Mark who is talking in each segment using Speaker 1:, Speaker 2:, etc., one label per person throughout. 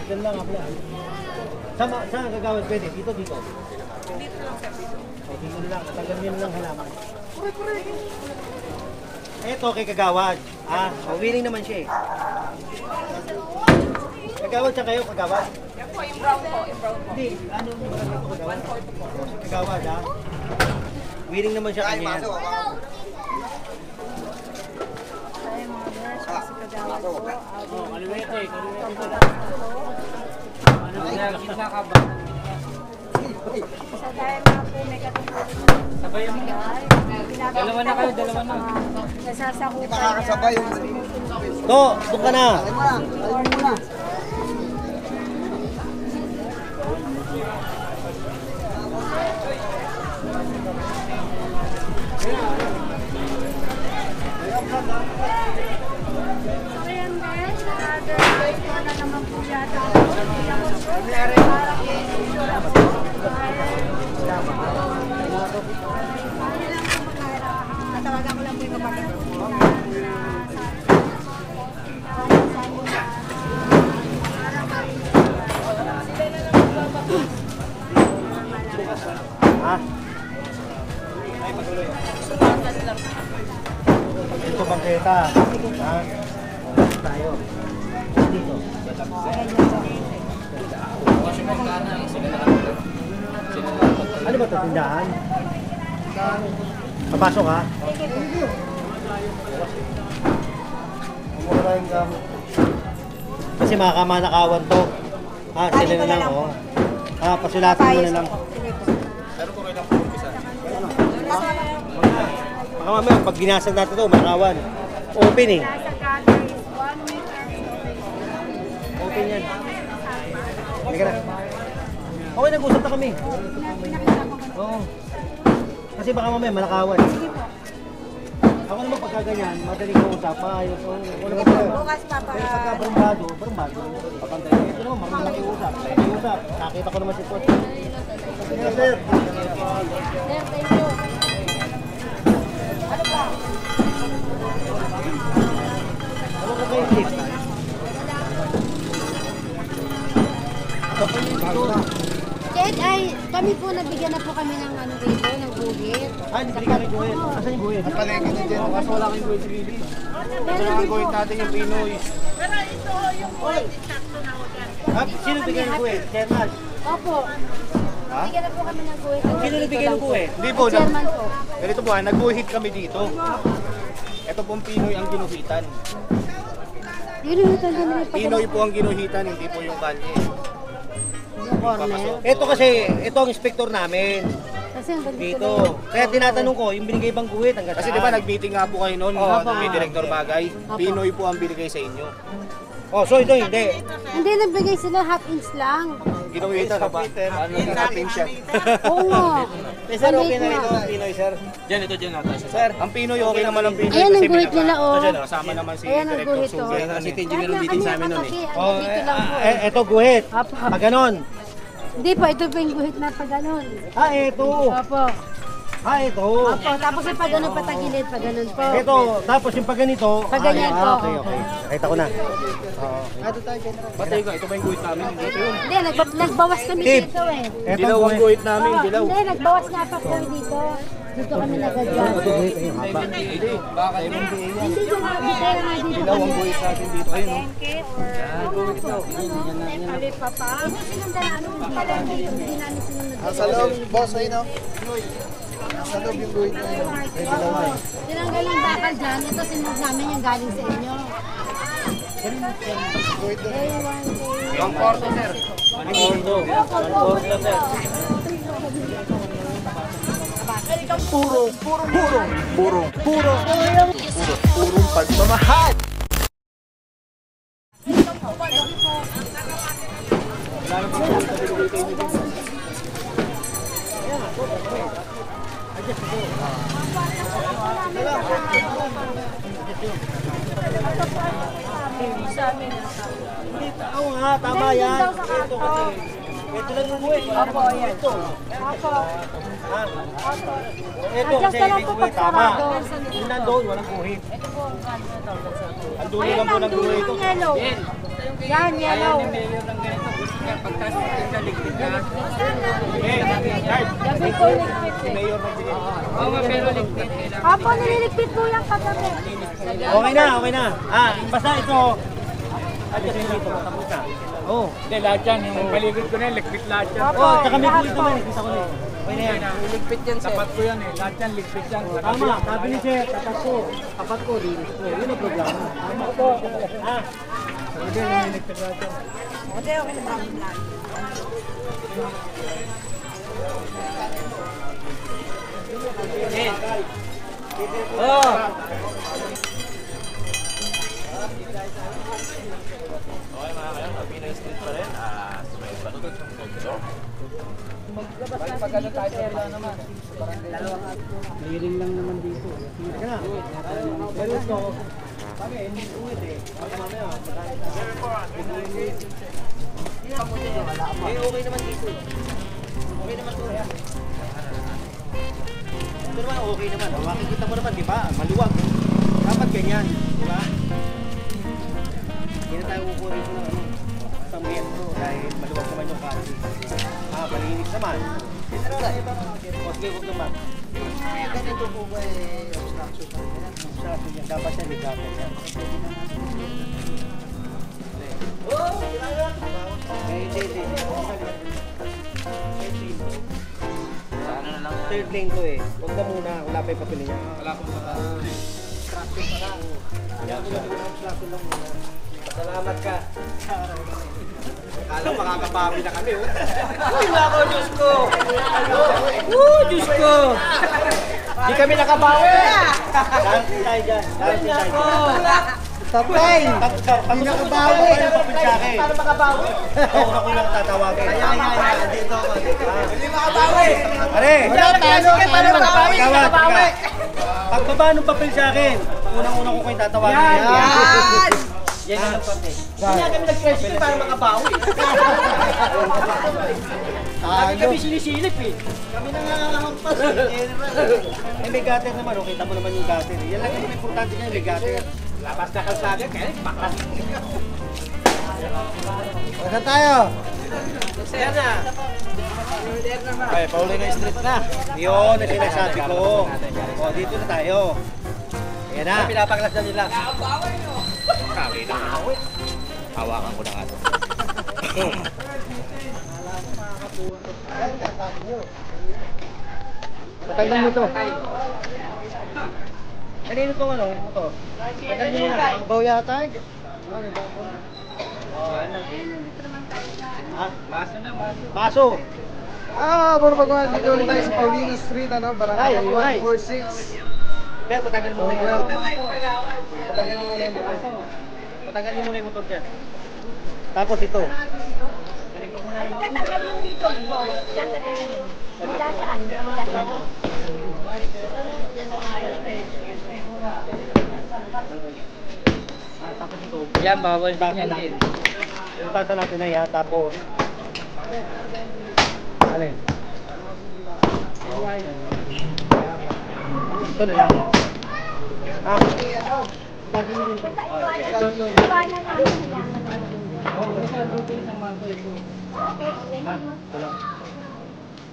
Speaker 1: Diyan lang ako lang. Saan gagawin pwede? Dito, dito.
Speaker 2: Dito lang sir, dito.
Speaker 1: Okay, dito lang. Tagal nyo lang halaman. Eto kay Kagawad. Willing naman siya eh. Kagawad siya kayo, Kagawad?
Speaker 2: Yan po, yung brown po, yung brown po.
Speaker 1: Hindi, ano yung mga ito Kagawad?
Speaker 2: 140 po.
Speaker 1: Kagawad ha? Willing naman siya kanya yan. Kaliwete, gitna ka ba?
Speaker 3: Sa dahil mga po may katungkulin.
Speaker 1: Sabayan mo na. Dalawa na kayo, dalawa na.
Speaker 3: Nasasakupan niya.
Speaker 1: Doon ka na.
Speaker 3: Ayan guys, another day ko na naman po yata. Natawagan ko lang po yung kapatid ko.
Speaker 1: Ito bangketa. Tayo. Dito. Ano ba ito? Tindahan? Papasok ha? Kasi makamanakawan to. Sila na lang oh. Pasulatin mo na lang.
Speaker 4: Pero kung ilang po isa.
Speaker 1: Baka mamaya, pag ginasag natin ito, manakawan. Open eh. Open yan. Halika na. Okay, nag-usap na kami. Oo. Kasi baka mamaya, manakawan. Ako naman pagka ganyan, madaling kausap, maayos.
Speaker 3: Bukas pa pa.
Speaker 1: Pero pagka brumbado. Papantay. Ito naman, marunong nakiusap. Nakiusap, nakita ko naman si Coach. Sir, sir.
Speaker 3: Thank you.
Speaker 1: Ano ka kayo, Chief?
Speaker 5: Kahit ay, kami po nabigyan na po kami ng ano dito, ng guhit.
Speaker 1: Hindi ka rin guhit. Asan yung guhit?
Speaker 4: Palengke na dyan. Kaso wala kang guhit sa gilid.
Speaker 5: Meron din po.
Speaker 4: natin yung Pinoy.
Speaker 2: Pero ito, yung gold, sakto na ako dyan.
Speaker 1: Sino bigyan ng guhit? Chairman?
Speaker 5: Opo. Nabigyan na po kami ng guhit.
Speaker 1: Sino nabigyan ng guhit?
Speaker 4: Hindi po.
Speaker 5: Chairman po.
Speaker 4: Ganito po, nag-guhit kami dito. Ito pong Pinoy ang ginuhitan.
Speaker 5: Yun yung ito na
Speaker 4: Pinoy po ang ginuhitan, hindi po yung kalye.
Speaker 5: corner.
Speaker 1: Ito kasi, ito ang inspector namin.
Speaker 5: Kasi ang ganda
Speaker 1: Dito. Kaya tinatanong ko, yung binigay bang guhit hanggang
Speaker 4: Kasi
Speaker 1: saan?
Speaker 4: di ba nag-meeting nga po kayo noon, may Director Bagay.
Speaker 5: Opo.
Speaker 4: Pinoy po ang binigay sa inyo.
Speaker 1: So ito hindi.
Speaker 5: Hindi, nagbigay sila half inch lang.
Speaker 4: Ginuhitan sa Peter. Ano natin siya?
Speaker 5: Oo nga.
Speaker 1: Sir, okay na
Speaker 5: Maliit
Speaker 1: rito ang Pinoy, sir.
Speaker 4: Dyan natin. Sir, ang Pinoy okay naman ang Pinoy.
Speaker 5: Ayan ang
Speaker 4: kasi
Speaker 5: guhit nila, oh.
Speaker 4: Kasama naman si
Speaker 5: Ayan ang
Speaker 4: Director
Speaker 5: guhit, oh.
Speaker 4: Sugar.
Speaker 5: Kasi engineer meeting sa amin nun eh. Dito lang po.
Speaker 1: Ito guhit.
Speaker 5: Apo.
Speaker 1: Pag ganon.
Speaker 5: Hindi po, ito po yung guhit na pag ganun.
Speaker 1: Ito.
Speaker 5: Opo.
Speaker 1: Ito.
Speaker 5: Opo, tapos yung pag ganun patagilid, pag ganun po.
Speaker 1: Ito. Tapos yung pag ganito.
Speaker 5: Pag ganyan po.
Speaker 1: Okay. Nakita ko na.
Speaker 4: Patay ka, ito ba yung guhit namin? Ito yun.
Speaker 5: Hindi, nagbawas kami
Speaker 1: Tip.
Speaker 5: dito eh.
Speaker 1: Ito
Speaker 4: Dilaw ang guhit namin, dilaw.
Speaker 5: Hindi, nagbawas nga pa kami dito. Dito kami nag-adjust.
Speaker 4: Hindi, baka yun ang DA yan.
Speaker 5: Hindi yung mga kaya nga dito
Speaker 4: Dilaw ang
Speaker 5: kami.
Speaker 4: guhit natin dito. Ayun, no?
Speaker 3: Alit pa pa.
Speaker 5: Hindi sinundan ano, pala dito, hindi namin sinundan.
Speaker 4: Sa loob, boss, ayun, no? Sa loob yung guhit na yun.
Speaker 5: Tinanggal yung bakal dyan, ito sinunod namin yung galing sa inyo. Day 1, day
Speaker 4: Yung porto, sir. Purong pagmamahal.
Speaker 1: Oo nga, tama yan. Ito kasi. Ito lang yung buhay. Apo, yan. Ito.
Speaker 3: Ako.
Speaker 1: Ha? Ito
Speaker 3: Adjust
Speaker 1: kasi
Speaker 3: na lang
Speaker 1: ibig
Speaker 3: po
Speaker 1: sabihin,
Speaker 3: pag
Speaker 1: tama.
Speaker 3: sarado.
Speaker 1: Yung nandun, walang guhit.
Speaker 4: Ang dulo
Speaker 3: Ayan
Speaker 4: lang po
Speaker 3: ang
Speaker 4: ng
Speaker 3: dulo
Speaker 4: dulo ito.
Speaker 3: ng yellow. Yan, yellow.
Speaker 4: Eh, Card.
Speaker 3: Gabi ko ligpit
Speaker 4: Si
Speaker 3: eh.
Speaker 4: Mayor nagbigay.
Speaker 3: Apo, nililigpit po yung kagabi.
Speaker 1: Okay na, okay na. Ah, basta ito. Adjust mo dito, tapos na. Oo.
Speaker 4: Hindi, lahat yan. Yung paligid ko na yan, ligpit lahat yan.
Speaker 3: Apo,
Speaker 1: Oh, tsaka may
Speaker 3: lahat
Speaker 1: guhit
Speaker 3: po.
Speaker 1: naman, nakita ko na eh. Okay na yan.
Speaker 4: Ligpit yan, sir. Tapat ko yan eh. Lahat yan, ligpit yan.
Speaker 1: Tama, sabi ni Sir, tapat ko. Tapat ko, linis ko. Yun ang programa. Tama po. Ha?
Speaker 4: Hindi, yung ligpit lahat yan.
Speaker 1: Oh. Clearing lang naman dito. Teka na. Pero ito, sabi, hindi uwit eh. Baka mamaya, magkakalit na. Eh, okay naman dito. Okay naman to. Ito naman, okay naman. Makikita mo naman, di ba? Maluwag. Dapat ganyan, di ba? Hindi na tayo kukunin ko ng isang metro dahil maluwag naman yung kasi. Malinis naman. Okay, huwag naman. Ganito po ba obstruction yan? Dapat yan, dapat yan. Hindi. Third lane to eh. Huwag na muna, wala pa yung papel niya.
Speaker 4: Wala pong baka.
Speaker 1: Obstruction lang muna. Salamat ka.
Speaker 4: Kala makakapawi na kami, oh.
Speaker 1: Uy, nako, Diyos ko! Diyos ko! Di kami nakabawi! Dancing tayo dyan. Dancing tayo dyan. Sabay! Hindi nakabawi! Paano makabawi? Ako na ko lang tatawagin. Ay, dito ako. Hindi makabawi! Pare! Wala tayo! Paano makabawi? Pagbaba ng papel sa akin, unang-una ko kayo tatawagin. Yan! Yan ang papel. Hindi nga kami nag-question para makabawi. Lagi kami sinisilip eh. Kami na nga hampas eh. Eh may gutter naman, oh. Kita mo naman yung gutter. Yan lang yung importante niya, may gutter.
Speaker 4: Labas na kalsada, kaya baklas.
Speaker 1: Saan tayo? Yan na. Ay, Paulina Street na. Yun, ang sinasabi ko. O, dito na tayo. Yan na. Pinapaklas na nila.
Speaker 4: Kami na ako. Hawakan ko na nga ito.
Speaker 1: Patagdan mo ito. Kanino itong ano? Ito. Patagdan mo na. Baw yata. Ha? Baso.
Speaker 6: Puro pagkuhan dito ulit tayo sa Paulina Street, ano, Barangay
Speaker 1: Ay, ay.
Speaker 6: 146.
Speaker 1: Pero patagdan mo muna yung motor. Patagdan mo muna yung motor. Patagdan mo muna yung motor dyan. Tapos ito. Tapos ito.
Speaker 6: Yan, bawal
Speaker 1: Tasa natin. Yung tasa natin na yan. Tapos. Alin? Ito na lang. Ah.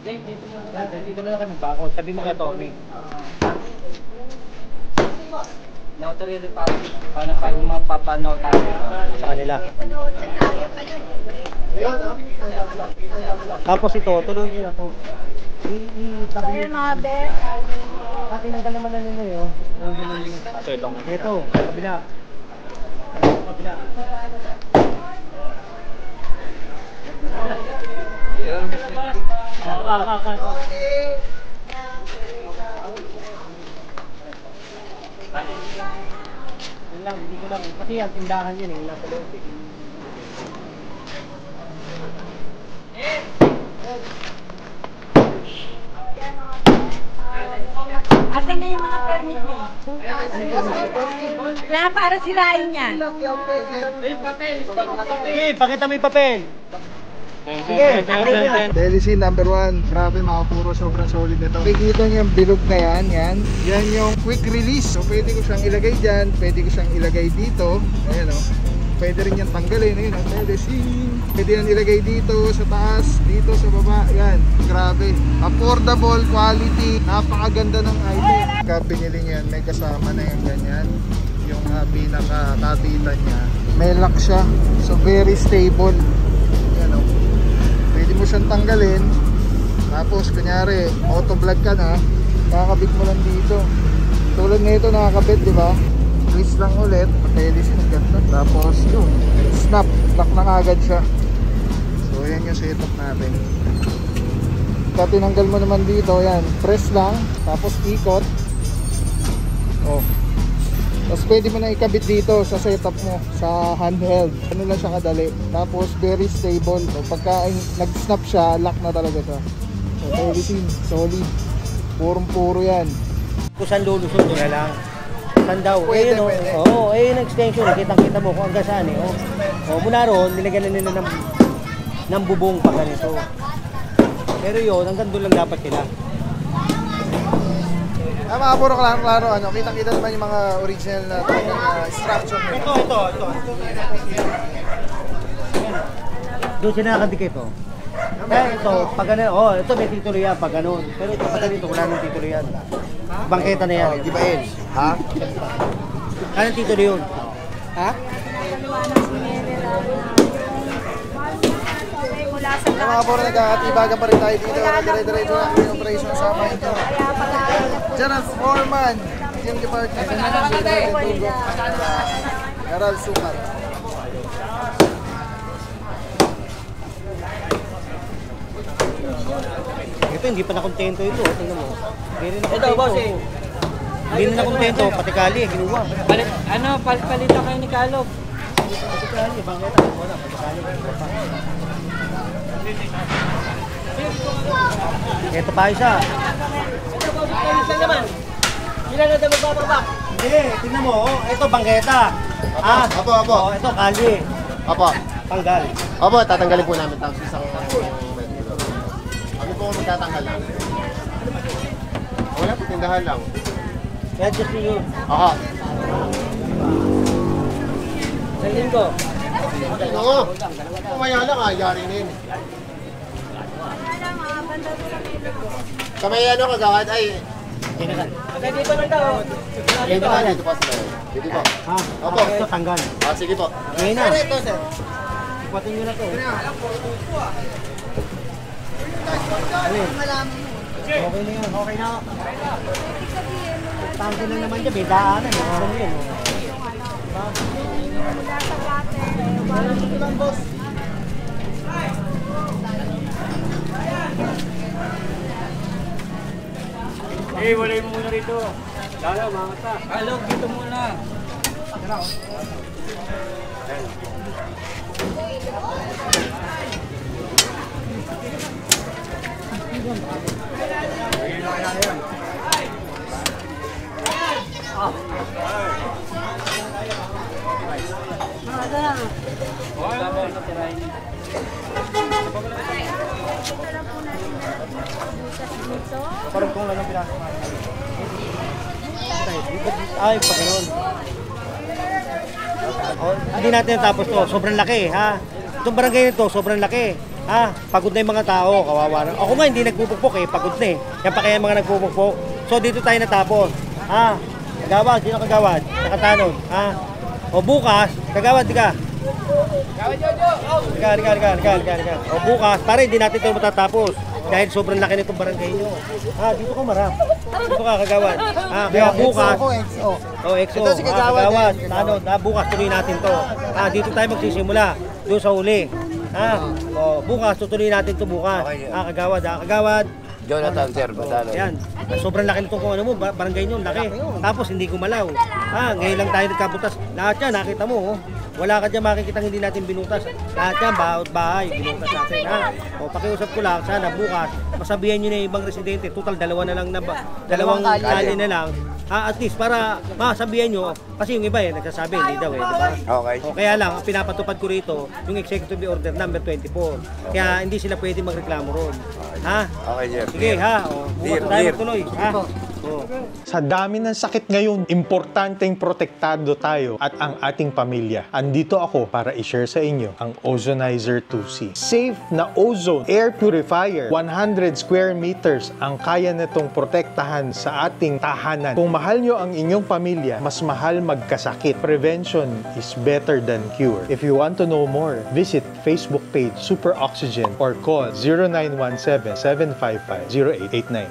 Speaker 1: Dito na lang kami bako. Sabi mo kay Tommy.
Speaker 6: Notary Republic. Paano kayo mapapanotaryo
Speaker 1: Sa kanila. Tapos ito, tuloy nyo na ito.
Speaker 3: Ayun mga be.
Speaker 1: Tinanggal naman na nila yun.
Speaker 4: Ito, itong.
Speaker 1: Ito, kabila. Kabila. Yun lang, hindi ko lang. Kasi ang tindahan yun eh, nasa loob eh.
Speaker 3: Asan na yung mga permit mo? Kaya para sirain yan.
Speaker 1: Sige, pakita mo yung papel. Sige,
Speaker 6: Delisin number 1. Grabe mga puro, sobrang solid nito. Makikita niyo yung bilog na yan, yan yung quick release. So pwede ko siyang ilagay dyan, pwede ko siyang ilagay dito. Ayan o. Pwede rin yan tanggalin, ayun o. Delisin. Pwede yan ilagay dito sa taas, dito sa baba. Yan, grabe. Affordable, quality, napakaganda ng item. Kapag binili niyan, may kasama na yung ganyan. Yung pinaka-kapitan niya. May lock siya. So very stable. Yan o. Pwede mo siyang tanggalin. Tapos kunyari auto vlog ka na, nakakabit mo lang dito. Tulad nito nakakabit, di ba? Twist lang ulit, pag-release ng ganda. Tapos yun, snap, lock na agad siya. So yan yung setup natin. Pag tinanggal mo naman dito, yan, press lang, tapos ikot. Oh. Tapos pwede mo na ikabit dito sa setup mo, sa handheld. Ano lang siya kadali. Tapos very stable. So, pagka nag-snap siya, lock na talaga siya. So everything solid. Purong-puro yan.
Speaker 1: kung saan lulusot doon na lang. Saan daw?
Speaker 6: Pwede,
Speaker 1: no?
Speaker 6: pwede.
Speaker 1: Oo, yung extension, kitang-kita mo kung hanggang saan eh. Oh, mula roon, nilagyan na nila ng bubong pa ganito. Pero yun, hanggang doon lang dapat sila.
Speaker 6: Mga puro klaro, ano, kitang-kita naman yung mga original na structure nila.
Speaker 1: Ito. Doon sila nakadikit oh. Kaya ito, pag ano, ito may titulo yan pag ganun. Pero ito pag ganito, wala nang titulo yan. Bangketa na yan.
Speaker 6: Di ba Eds? Ha?
Speaker 1: Anong titulo yun? Ha?
Speaker 3: Mula sa
Speaker 6: Yung mga puro nagkakatibagan pa rin tayo dito. Dire-diretso na yung operation sa mga ito. General Foreman, yung department. General Sukat.
Speaker 1: Ito, hindi pa nakontento ito. Tingnan mo. Hindi rin nakontento. Hindi na nakontento, pati kali, ginawa.
Speaker 2: Palitan kayo ni Caleb.
Speaker 1: Pati kali, bangketa. Wala, pati kali. Ito pa isa.
Speaker 2: Ilan na daw magbababak?
Speaker 1: Hindi, tingnan mo. Ito, bangketa.
Speaker 6: Apo.
Speaker 1: Ito, kali.
Speaker 6: Apo.
Speaker 1: Tanggal.
Speaker 6: Apo, tatanggalin po namin tapos isang kami po magtatanggal lang. Wala po, tindahan lang.
Speaker 1: Kaya just yun.
Speaker 6: Aha.
Speaker 1: Sandin ko.
Speaker 6: Oo. Kumaya lang yari na yun. Kamay ano kagawad ay.
Speaker 1: Tinagal.
Speaker 2: Dito lang daw.
Speaker 6: Dito pa, dito pa sila. Dito pa.
Speaker 1: Ha?
Speaker 6: Opo.
Speaker 1: Ito, tanggal.
Speaker 6: Sige po.
Speaker 1: Ngayon na. Ito, sir. Kupatin nyo na ito. Okay na yan. Okay na. Tanggal lang naman dyan. May daanan. Ano yun?
Speaker 2: Walay mo muna rito. Lalo, mga ta. Caleb, dito muna.
Speaker 1: Parang kung lang ang pinasok. Ay, pa ganun. Hindi natin natapos to. Sobrang laki, ha? Itong barangay nito, sobrang laki. Ha? Pagod na yung mga tao, kawawa na. Ako nga, hindi nagpupukpok eh. Pagod na eh. Yan pa kaya yung mga nagpupukpok. So, dito tayo natapos. Ha? Kagawad, sino kagawad? Nakatanong. Ha? O bukas, kagawad, di ka? Liga. O bukas, para hindi natin ito matatapos. Dahil sobrang laki nitong barangay nyo. Dito ka marap. Dito ka kagawad. Kaya bukas. XO.
Speaker 6: Ito si kagawad.
Speaker 1: Bukas tuloy natin to. Dito tayo magsisimula. Doon sa uli. Bukas tutuloy natin to bukas. Kagawad.
Speaker 7: Jonathan Sir Badalo.
Speaker 1: Yan. Sobrang laki nitong kung ano mo, barangay nyo, laki. Tapos hindi gumalaw. Ngayon lang tayo nagkabutas. Lahat yan, nakita mo. Wala ka dyan makikita hindi natin binutas. Lahat yan, bawat bahay, binutas natin. Pakiusap ko lang, sana bukas, masabihan nyo na yung ibang residente. Total, dalawang kali na lang. At least para masabihan nyo, kasi yung iba nagsasabi, hindi daw diba?
Speaker 7: Okay.
Speaker 1: O, kaya lang, ang pinapatupad ko rito, yung Executive Order number 24. Kaya hindi sila pwede magreklamo ron. Ha?
Speaker 7: Okay, sir.
Speaker 1: Sige, ha? O, bukas
Speaker 7: Dear,
Speaker 1: tayo
Speaker 7: dear.
Speaker 1: magtuloy, ha? O.
Speaker 8: Sa dami ng sakit ngayon, importanteng protektado tayo at ang ating pamilya. Andito ako para i-share sa inyo ang Ozonizer 2C. Safe na ozone air purifier. 100 square meters ang kaya nitong protektahan sa ating tahanan. Kung mahal nyo ang inyong pamilya, mas mahal magkasakit. Prevention is better than cure. If you want to know more, visit Facebook page Super Oxygen or call 0917-755-0889.